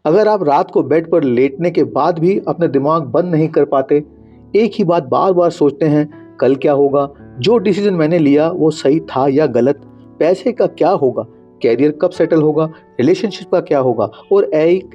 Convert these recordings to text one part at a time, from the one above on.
अगर आप रात को बेड पर लेटने के बाद भी अपने दिमाग बंद नहीं कर पाते, एक ही बात बार-बार सोचते हैं, कल क्या होगा? जो डिसीजन मैंने लिया वो सही था या गलत? पैसे का क्या होगा? करियर कब सेटल होगा? रिलेशनशिप का क्या होगा? और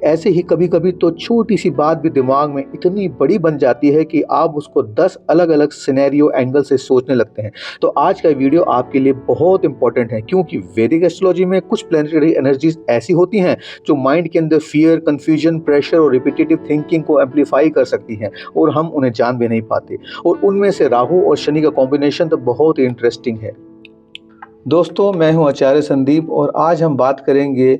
ऐसे ही कभी-कभी तो छोटी-सी बात भी दिमाग में इतनी बड़ी बन जाती है कि आप उसको 10 अलग-अलग सिनेरियो एंगल से सोचने लगते हैं। तो आज का वीडियो आपके लिए बहुत इंपॉर्टेंट है, क्योंकि वैदिक एस्ट्रोलॉजी में कुछ प्लैनेटरी एनर्जीज ऐसी होती हैं जो माइंड के अंदर फियर, कंफ्यूजन, प्रेशर और रिपीटेटिव थिंकिंग को एम्पलीफाई कर सकती हैं और हम उन्हें जान भी नहीं पाते। और उनमें से राहु और शनि का कॉम्बिनेशन तो बहुत ही इंटरेस्टिंग है। दोस्तों, मैं हूं आचार्य संदीप और आज हम बात करेंगे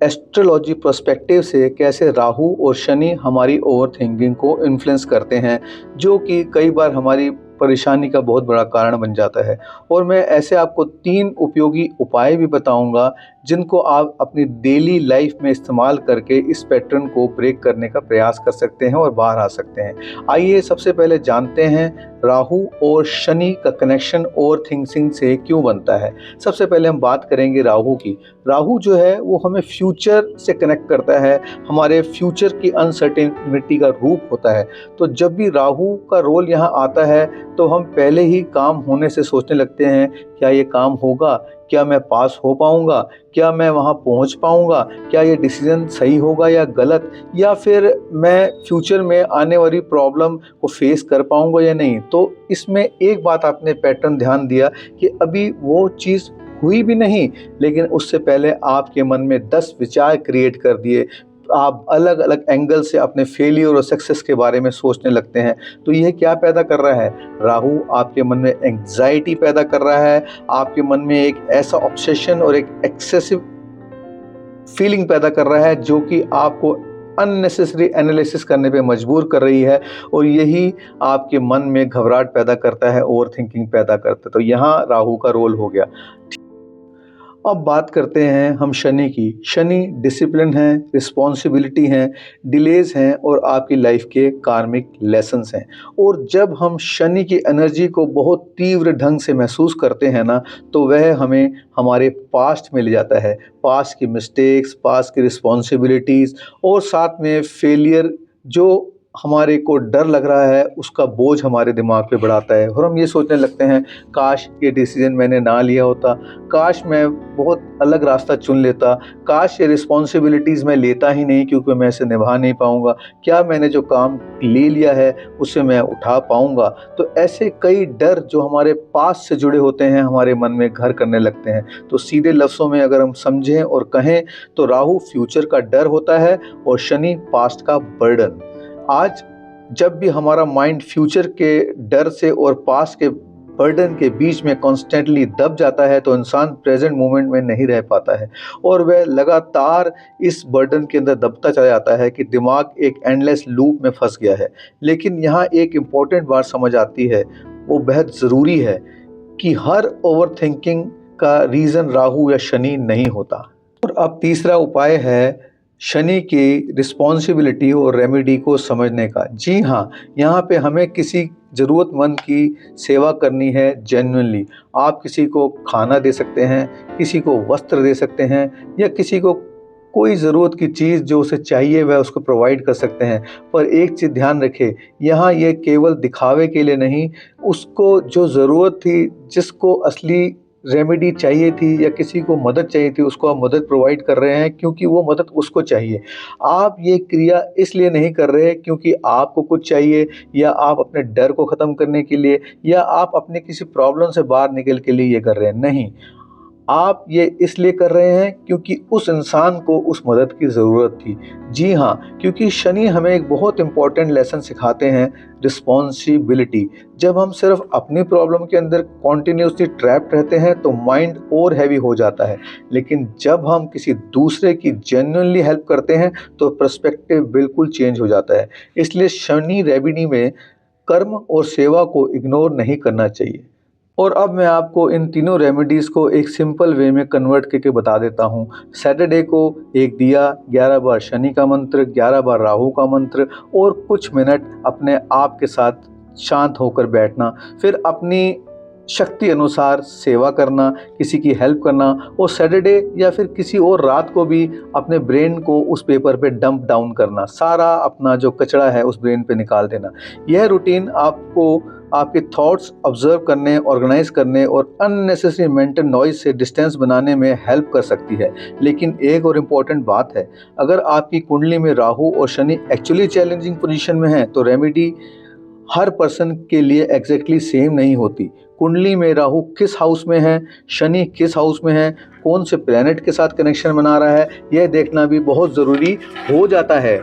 एस्ट्रोलॉजी पर्सपेक्टिव से कैसे राहु और शनि हमारी ओवर थिंकिंग को इन्फ्लुएंस करते हैं, जो कि कई बार हमारी परेशानी का बहुत बड़ा कारण बन जाता है। और मैं ऐसे आपको 3 उपयोगी उपाय भी बताऊंगा जिनको आप अपनी डेली लाइफ में इस्तेमाल करके इस पैटर्न को ब्रेक करने का प्रयास कर सकते हैं और बाहर आ सकते हैं। आइए सबसे पहले जानते हैं राहु और शनि का कनेक्शन ओवर थिंकिंग से क्यों बनता है। सबसे पहले हम बात करेंगे राहु की। राहु जो है वो हमें फ्यूचर से कनेक्ट करता है, हमारे फ्यूचर की अनसर्टेनिटी का रूप होता है। तो जब भी राहु का रोल यहाँ आता है तो हम पहले ही काम होने से सोचने लगते हैं, क्या ये काम होगा? क्या मैं पास हो पाऊंगा? क्या मैं वहाँ पहुँच पाऊंगा? क्या ये डिसीजन सही होगा या गलत? या फिर मैं फ्यूचर में आने वाली प्रॉब्लम को फेस कर पाऊंगा या नहीं? तो इसमें एक बात आपने पैटर्न ध्यान दिया कि अभी वो चीज़ हुई भी नहीं, लेकिन उससे पहले आपके मन में 10 विचार क्रिएट कर दिए। आप अलग अलग एंगल से अपने फेलियर और सक्सेस के बारे में सोचने लगते हैं। तो यह क्या पैदा कर रहा है? राहु आपके मन में एंग्जाइटी पैदा कर रहा है, आपके मन में एक ऐसा ऑब्सेशन और एक एक्सेसिव फीलिंग पैदा कर रहा है जो कि आपको अननेसेसरी एनालिसिस करने पे मजबूर कर रही है, और यही आपके मन में घबराहट पैदा करता है, ओवर थिंकिंग पैदा करता है। तो यहाँ राहु का रोल हो गया। अब बात करते हैं हम शनि की। शनि डिसिप्लिन है, रिस्पॉन्सिबिलिटी हैं, डिलेज हैं और आपकी लाइफ के कार्मिक लेसन्स हैं। और जब हम शनि की एनर्जी को बहुत तीव्र ढंग से महसूस करते हैं ना, तो वह हमें हमारे पास्ट में ले जाता है। पास्ट की मिस्टेक्स, पास्ट की रिस्पॉन्सिबिलिटीज़ और साथ में फेलियर, जो हमारे को डर लग रहा है उसका बोझ हमारे दिमाग पे बढ़ाता है। और हम ये सोचने लगते हैं, काश ये डिसीजन मैंने ना लिया होता, काश मैं बहुत अलग रास्ता चुन लेता, काश ये रिस्पॉन्सिबिलिटीज़ मैं लेता ही नहीं क्योंकि मैं इसे निभा नहीं पाऊंगा, क्या मैंने जो काम ले लिया है उसे मैं उठा पाऊंगा। तो ऐसे कई डर जो हमारे पास से जुड़े होते हैं हमारे मन में घर करने लगते हैं। तो सीधे लफ्ज़ों में अगर हम समझें और कहें तो राहु फ्यूचर का डर होता है और शनि पास्ट का बर्डन। आज जब भी हमारा माइंड फ्यूचर के डर से और पास्ट के बर्डन के बीच में कॉन्स्टेंटली दब जाता है, तो इंसान प्रेजेंट मोमेंट में नहीं रह पाता है और वह लगातार इस बर्डन के अंदर दबता चला जाता है कि दिमाग एक एंडलेस लूप में फंस गया है। लेकिन यहाँ एक इम्पॉर्टेंट बात समझ आती है, वो बेहद ज़रूरी है कि हर ओवर थिंकिंग का रीज़न राहु या शनि नहीं होता। और अब तीसरा उपाय है शनि की रिस्पॉन्सिबिलिटी और रेमेडी को समझने का। जी हाँ, यहाँ पे हमें किसी ज़रूरतमंद की सेवा करनी है जेन्युइनली। आप किसी को खाना दे सकते हैं, किसी को वस्त्र दे सकते हैं, या किसी को कोई ज़रूरत की चीज़ जो उसे चाहिए वह उसको प्रोवाइड कर सकते हैं। पर एक चीज़ ध्यान रखें, यहाँ ये केवल दिखावे के लिए नहीं, उसको जो ज़रूरत थी, जिसको असली रेमेडी चाहिए थी या किसी को मदद चाहिए थी, उसको आप मदद प्रोवाइड कर रहे हैं क्योंकि वो मदद उसको चाहिए। आप ये क्रिया इसलिए नहीं कर रहे क्योंकि आपको कुछ चाहिए, या आप अपने डर को ख़त्म करने के लिए, या आप अपने किसी प्रॉब्लम से बाहर निकल के लिए ये कर रहे हैं। नहीं, आप ये इसलिए कर रहे हैं क्योंकि उस इंसान को उस मदद की ज़रूरत थी। जी हाँ, क्योंकि शनि हमें एक बहुत इम्पॉर्टेंट लेसन सिखाते हैं, रिस्पॉन्सिबिलिटी। जब हम सिर्फ अपनी प्रॉब्लम के अंदर कॉन्टिन्यूसली ट्रैप्ड रहते हैं तो माइंड और हैवी हो जाता है, लेकिन जब हम किसी दूसरे की जेन्युइनली हेल्प करते हैं तो पर्सपेक्टिव बिल्कुल चेंज हो जाता है। इसलिए शनि रेमेडी में कर्म और सेवा को इग्नोर नहीं करना चाहिए। और अब मैं आपको इन तीनों रेमेडीज़ को एक सिंपल वे में कन्वर्ट करके बता देता हूँ। सैटरडे को एक दिया, 11 बार शनि का मंत्र, 11 बार राहु का मंत्र, और कुछ मिनट अपने आप के साथ शांत होकर बैठना। फिर अपनी शक्ति अनुसार सेवा करना, किसी की हेल्प करना और सैटरडे या फिर किसी और रात को भी अपने ब्रेन को उस पेपर पे डंप डाउन करना, सारा अपना जो कचरा है उस ब्रेन पे निकाल देना। यह रूटीन आपको आपके थॉट्स ऑब्जर्व करने, ऑर्गेनाइज करने और अननेसेसरी मेंटल नॉइज से डिस्टेंस बनाने में हेल्प कर सकती है। लेकिन एक और इम्पॉर्टेंट बात है, अगर आपकी कुंडली में राहु और शनि एक्चुअली चैलेंजिंग पोजीशन में है तो रेमेडी हर पर्सन के लिए एग्जैक्टली सेम नहीं होती। कुंडली में राहु किस हाउस में है, शनि किस हाउस में है, कौन से प्लैनेट के साथ कनेक्शन बना रहा है, यह देखना भी बहुत ज़रूरी हो जाता है।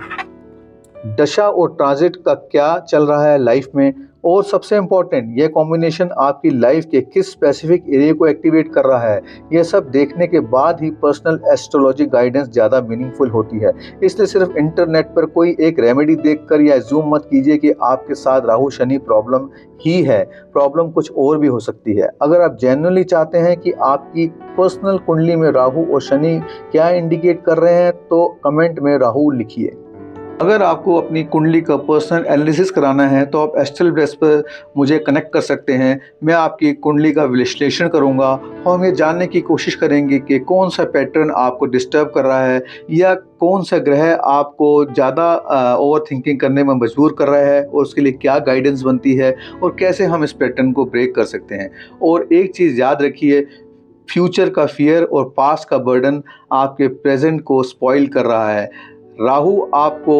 दशा और ट्रांजिट का क्या चल रहा है लाइफ में, और सबसे इम्पॉर्टेंट यह कॉम्बिनेशन आपकी लाइफ के किस स्पेसिफिक एरिया को एक्टिवेट कर रहा है, यह सब देखने के बाद ही पर्सनल एस्ट्रोलॉजी गाइडेंस ज़्यादा मीनिंगफुल होती है। इसलिए सिर्फ इंटरनेट पर कोई एक रेमेडी देखकर या ज़ूम मत कीजिए कि आपके साथ राहु शनि प्रॉब्लम ही है। प्रॉब्लम कुछ और भी हो सकती है। अगर आप जेन्युइनली चाहते हैं कि आपकी पर्सनल कुंडली में राहु और शनि क्या इंडिकेट कर रहे हैं तो कमेंट में राहु लिखिए। अगर आपको अपनी कुंडली का पर्सनल एनालिसिस कराना है तो आप एस्ट्रल ब्रेस पर मुझे कनेक्ट कर सकते हैं। मैं आपकी कुंडली का विश्लेषण करूंगा और हम ये जानने की कोशिश करेंगे कि कौन सा पैटर्न आपको डिस्टर्ब कर रहा है या कौन सा ग्रह आपको ज़्यादा ओवर थिंकिंग करने में मजबूर कर रहा है और उसके लिए क्या गाइडेंस बनती है और कैसे हम इस पैटर्न को ब्रेक कर सकते हैं। और एक चीज़ याद रखिए, फ्यूचर का फियर और पास्ट का बर्डन आपके प्रेजेंट को स्पॉइल कर रहा है। राहु आपको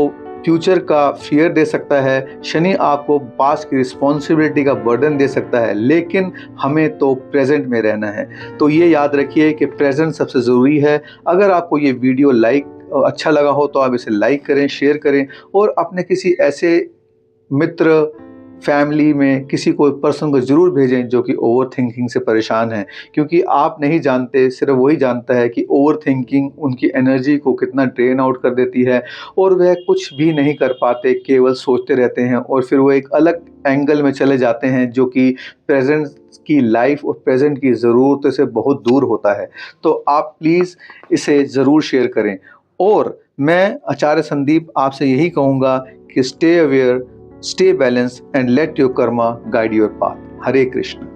फ्यूचर का फियर दे सकता है, शनि आपको पास्ट की रिस्पॉन्सिबिलिटी का बर्डन दे सकता है, लेकिन हमें तो प्रेजेंट में रहना है। तो ये याद रखिए कि प्रेजेंट सबसे ज़रूरी है। अगर आपको ये वीडियो अच्छा लगा हो तो आप इसे लाइक करें, शेयर करें और अपने किसी ऐसे मित्र, फैमिली में किसी को पर्सन को ज़रूर भेजें जो कि ओवर थिंकिंग से परेशान है, क्योंकि आप नहीं जानते, सिर्फ वही जानता है कि ओवर थिंकिंग उनकी एनर्जी को कितना ड्रेन आउट कर देती है और वह कुछ भी नहीं कर पाते, केवल सोचते रहते हैं और फिर वो एक अलग एंगल में चले जाते हैं जो कि प्रेजेंट की लाइफ और प्रेजेंट की ज़रूरतों से बहुत दूर होता है। तो आप प्लीज़ इसे ज़रूर शेयर करें। और मैं आचार्य संदीप आपसे यही कहूँगा कि stay aware, stay balanced and let your karma guide your path. Hare Krishna.